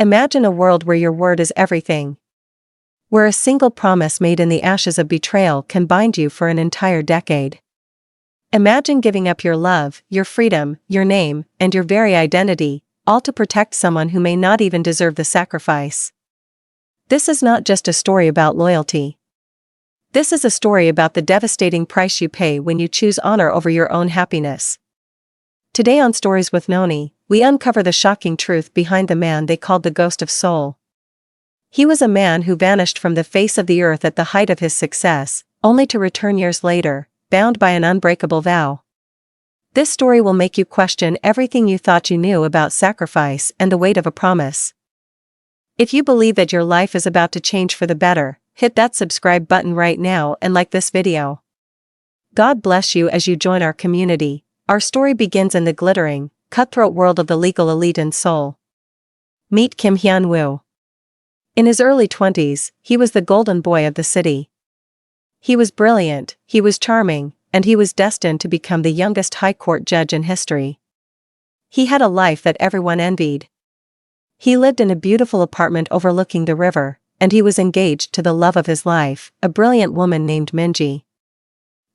Imagine a world where your word is everything. Where a single promise made in the ashes of betrayal can bind you for an entire decade. Imagine giving up your love, your freedom, your name, and your very identity, all to protect someone who may not even deserve the sacrifice. This is not just a story about loyalty. This is a story about the devastating price you pay when you choose honor over your own happiness. Today on Stories with Noni, we uncover the shocking truth behind the man they called the Ghost of Seoul. He was a man who vanished from the face of the earth at the height of his success, only to return years later, bound by an unbreakable vow. This story will make you question everything you thought you knew about sacrifice and the weight of a promise. If you believe that your life is about to change for the better, hit that subscribe button right now and like this video. God bless you as you join our community. Our story begins in the glittering, cutthroat world of the legal elite in Seoul. Meet Kim Hyun-woo. In his early 20s, he was the golden boy of the city. He was brilliant, he was charming, and he was destined to become the youngest high court judge in history. He had a life that everyone envied. He lived in a beautiful apartment overlooking the river, and he was engaged to the love of his life, a brilliant woman named Minji.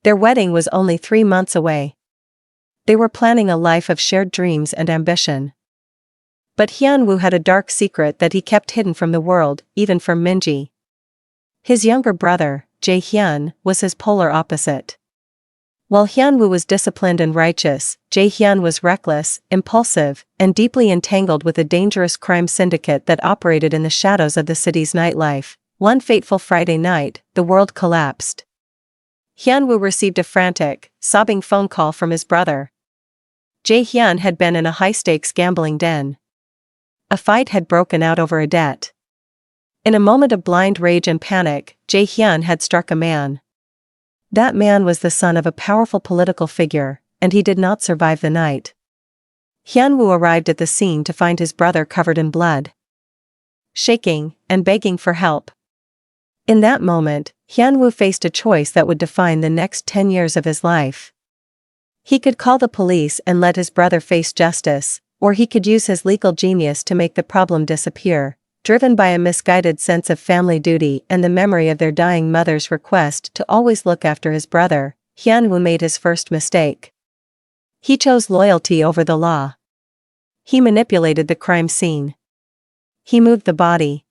Their wedding was only 3 months away. They were planning a life of shared dreams and ambition. But Hyun-woo had a dark secret that he kept hidden from the world, even from Minji. His younger brother, Jae-hyun, was his polar opposite. While Hyun-woo was disciplined and righteous, Jae-hyun was reckless, impulsive, and deeply entangled with a dangerous crime syndicate that operated in the shadows of the city's nightlife. One fateful Friday night, the world collapsed. Hyun-woo received a frantic, sobbing phone call from his brother. Jae-hyun had been in a high-stakes gambling den. A fight had broken out over a debt. In a moment of blind rage and panic, Jae-hyun had struck a man. That man was the son of a powerful political figure, and he did not survive the night. Hyun-woo arrived at the scene to find his brother covered in blood, shaking, and begging for help. In that moment, Hyun-woo faced a choice that would define the next 10 years of his life. He could call the police and let his brother face justice, or he could use his legal genius to make the problem disappear. Driven by a misguided sense of family duty and the memory of their dying mother's request to always look after his brother, Hyun-woo made his first mistake. He chose loyalty over the law. He manipulated the crime scene. He moved the body.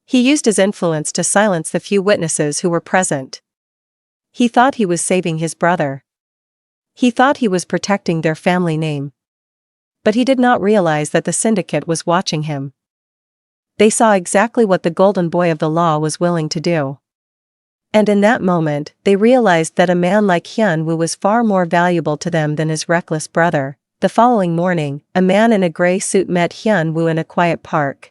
He used his influence to silence the few witnesses who were present. He thought he was saving his brother. He thought he was protecting their family name. But he did not realize that the syndicate was watching him. They saw exactly what the golden boy of the law was willing to do. And in that moment, they realized that a man like Hyun-woo was far more valuable to them than his reckless brother. The following morning, a man in a gray suit met Hyun-woo in a quiet park.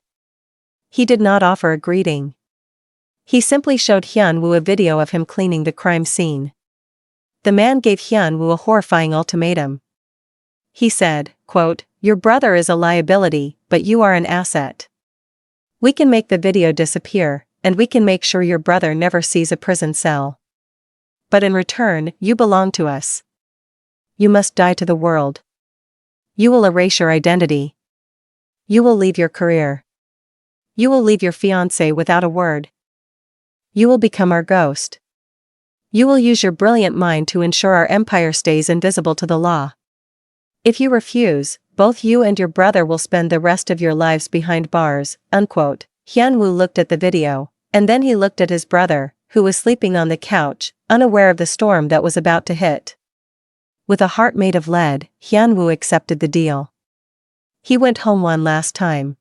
He did not offer a greeting. He simply showed Hyun-woo a video of him cleaning the crime scene. The man gave Hyun-woo a horrifying ultimatum. He said, quote, "Your brother is a liability, but you are an asset. We can make the video disappear, and we can make sure your brother never sees a prison cell. But in return, you belong to us. You must die to the world. You will erase your identity. You will leave your career. You will leave your fiancé without a word. You will become our ghost. You will use your brilliant mind to ensure our empire stays invisible to the law. If you refuse, both you and your brother will spend the rest of your lives behind bars," unquote. Hyun-woo looked at the video, and then he looked at his brother, who was sleeping on the couch, unaware of the storm that was about to hit. With a heart made of lead, Hyun-woo accepted the deal. He went home one last time.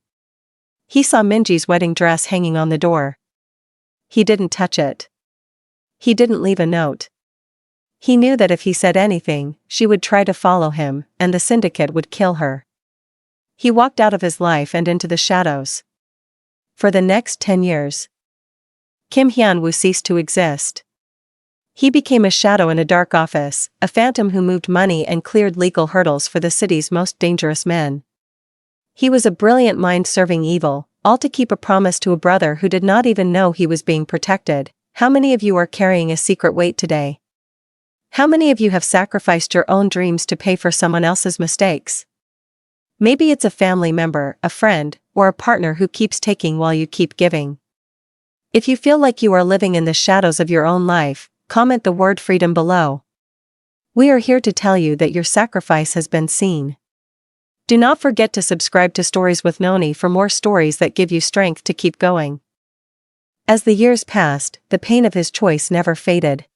He saw Minji's wedding dress hanging on the door. He didn't touch it. He didn't leave a note. He knew that if he said anything, she would try to follow him, and the syndicate would kill her. He walked out of his life and into the shadows. For the next 10 years, Kim Hyun-woo ceased to exist. He became a shadow in a dark office, a phantom who moved money and cleared legal hurdles for the city's most dangerous men. He was a brilliant mind serving evil, all to keep a promise to a brother who did not even know he was being protected. How many of you are carrying a secret weight today? How many of you have sacrificed your own dreams to pay for someone else's mistakes? Maybe it's a family member, a friend, or a partner who keeps taking while you keep giving. If you feel like you are living in the shadows of your own life, comment the word freedom below. We are here to tell you that your sacrifice has been seen. Do not forget to subscribe to Stories with Noni for more stories that give you strength to keep going. As the years passed, the pain of his choice never faded.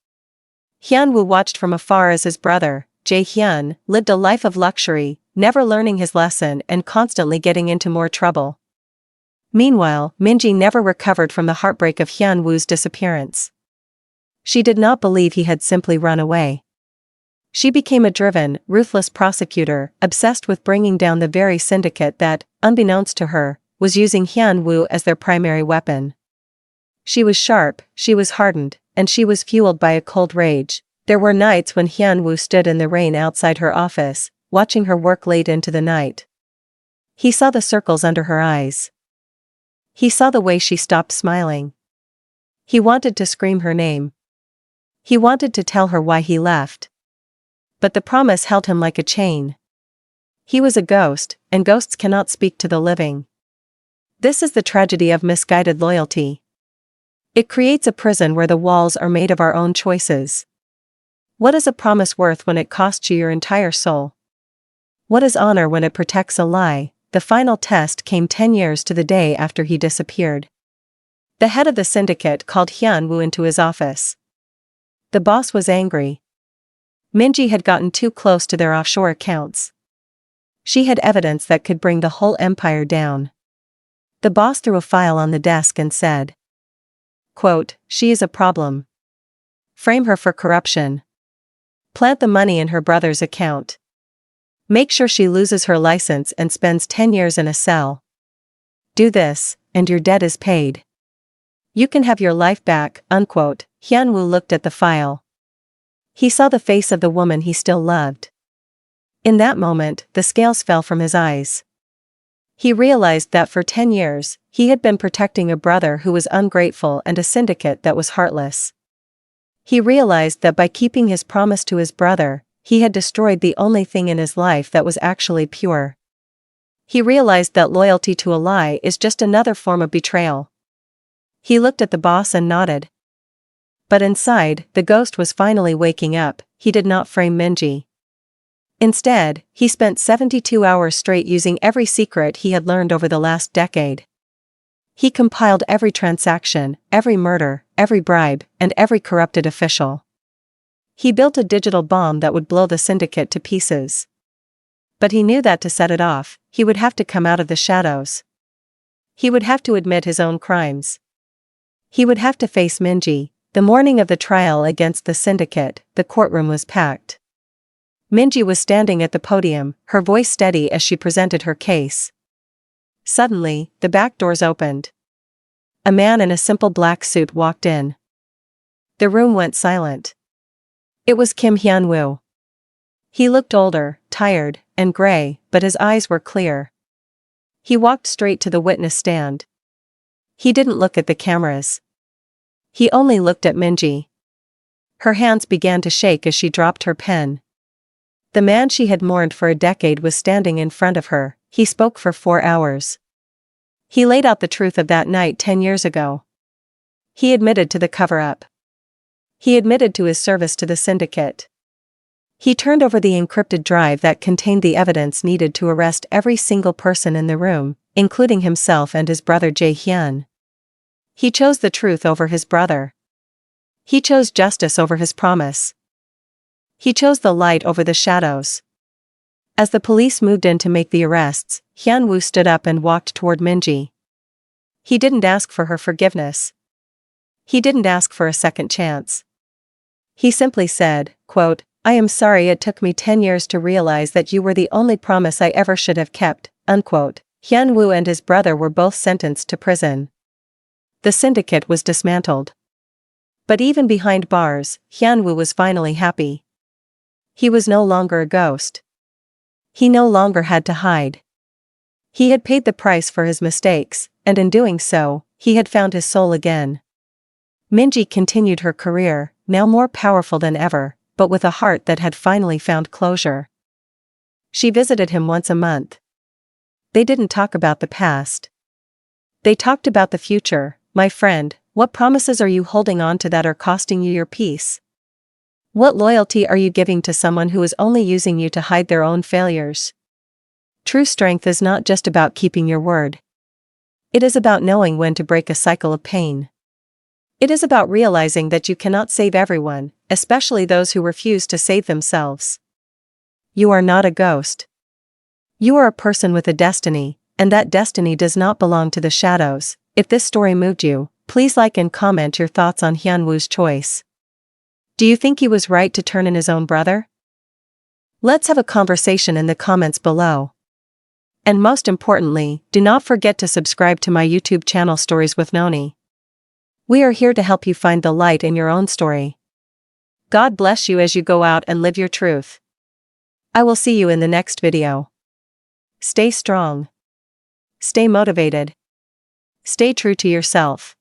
Hyun-woo watched from afar as his brother, Jae-hyun, lived a life of luxury, never learning his lesson and constantly getting into more trouble. Meanwhile, Minji never recovered from the heartbreak of Hyun-woo's disappearance. She did not believe he had simply run away. She became a driven, ruthless prosecutor, obsessed with bringing down the very syndicate that, unbeknownst to her, was using Hyun-woo as their primary weapon. She was sharp, she was hardened, and she was fueled by a cold rage. There were nights when Hyun-woo stood in the rain outside her office, watching her work late into the night. He saw the circles under her eyes. He saw the way she stopped smiling. He wanted to scream her name. He wanted to tell her why he left. But the promise held him like a chain. He was a ghost, and ghosts cannot speak to the living. This is the tragedy of misguided loyalty. It creates a prison where the walls are made of our own choices. What is a promise worth when it costs you your entire soul? What is honor when it protects a lie? The final test came 10 years to the day after he disappeared. The head of the syndicate called Hyun-woo into his office. The boss was angry. Minji had gotten too close to their offshore accounts. She had evidence that could bring the whole empire down. The boss threw a file on the desk and said, quote, "She is a problem. Frame her for corruption. Plant the money in her brother's account. Make sure she loses her license and spends 10 years in a cell. Do this, and your debt is paid. You can have your life back," unquote. Hyun-woo looked at the file. He saw the face of the woman he still loved. In that moment, the scales fell from his eyes. He realized that for 10 years, he had been protecting a brother who was ungrateful and a syndicate that was heartless. He realized that by keeping his promise to his brother, he had destroyed the only thing in his life that was actually pure. He realized that loyalty to a lie is just another form of betrayal. He looked at the boss and nodded. But inside, the ghost was finally waking up. He did not frame Minji. Instead, he spent 72 hours straight using every secret he had learned over the last decade. He compiled every transaction, every murder, every bribe, and every corrupted official. He built a digital bomb that would blow the syndicate to pieces. But he knew that to set it off, he would have to come out of the shadows. He would have to admit his own crimes. He would have to face Minji. The morning of the trial against the syndicate, the courtroom was packed. Minji was standing at the podium, her voice steady as she presented her case. Suddenly, the back doors opened. A man in a simple black suit walked in. The room went silent. It was Kim Hyun-woo. He looked older, tired, and gray, but his eyes were clear. He walked straight to the witness stand. He didn't look at the cameras. He only looked at Minji. Her hands began to shake as she dropped her pen. The man she had mourned for a decade was standing in front of her. He spoke for 4 hours. He laid out the truth of that night 10 years ago. He admitted to the cover-up. He admitted to his service to the syndicate. He turned over the encrypted drive that contained the evidence needed to arrest every single person in the room, including himself and his brother Jae-hyun. He chose the truth over his brother. He chose justice over his promise. He chose the light over the shadows. As the police moved in to make the arrests, Hyun-woo stood up and walked toward Minji. He didn't ask for her forgiveness. He didn't ask for a second chance. He simply said, quote, "I am sorry it took me 10 years to realize that you were the only promise I ever should have kept," unquote. Hyun-woo and his brother were both sentenced to prison. The syndicate was dismantled. But even behind bars, Hyun-woo was finally happy. He was no longer a ghost. He no longer had to hide. He had paid the price for his mistakes, and in doing so, he had found his soul again. Minji continued her career, now more powerful than ever, but with a heart that had finally found closure. She visited him once a month. They didn't talk about the past. They talked about the future. My friend, what promises are you holding on to that are costing you your peace? What loyalty are you giving to someone who is only using you to hide their own failures? True strength is not just about keeping your word. It is about knowing when to break a cycle of pain. It is about realizing that you cannot save everyone, especially those who refuse to save themselves. You are not a ghost. You are a person with a destiny, and that destiny does not belong to the shadows. If this story moved you, please like and comment your thoughts on Hyunwoo's choice. Do you think he was right to turn in his own brother? Let's have a conversation in the comments below. And most importantly, do not forget to subscribe to my YouTube channel Storieswithnoni. We are here to help you find the light in your own story. God bless you as you go out and live your truth. I will see you in the next video. Stay strong. Stay motivated. Stay true to yourself.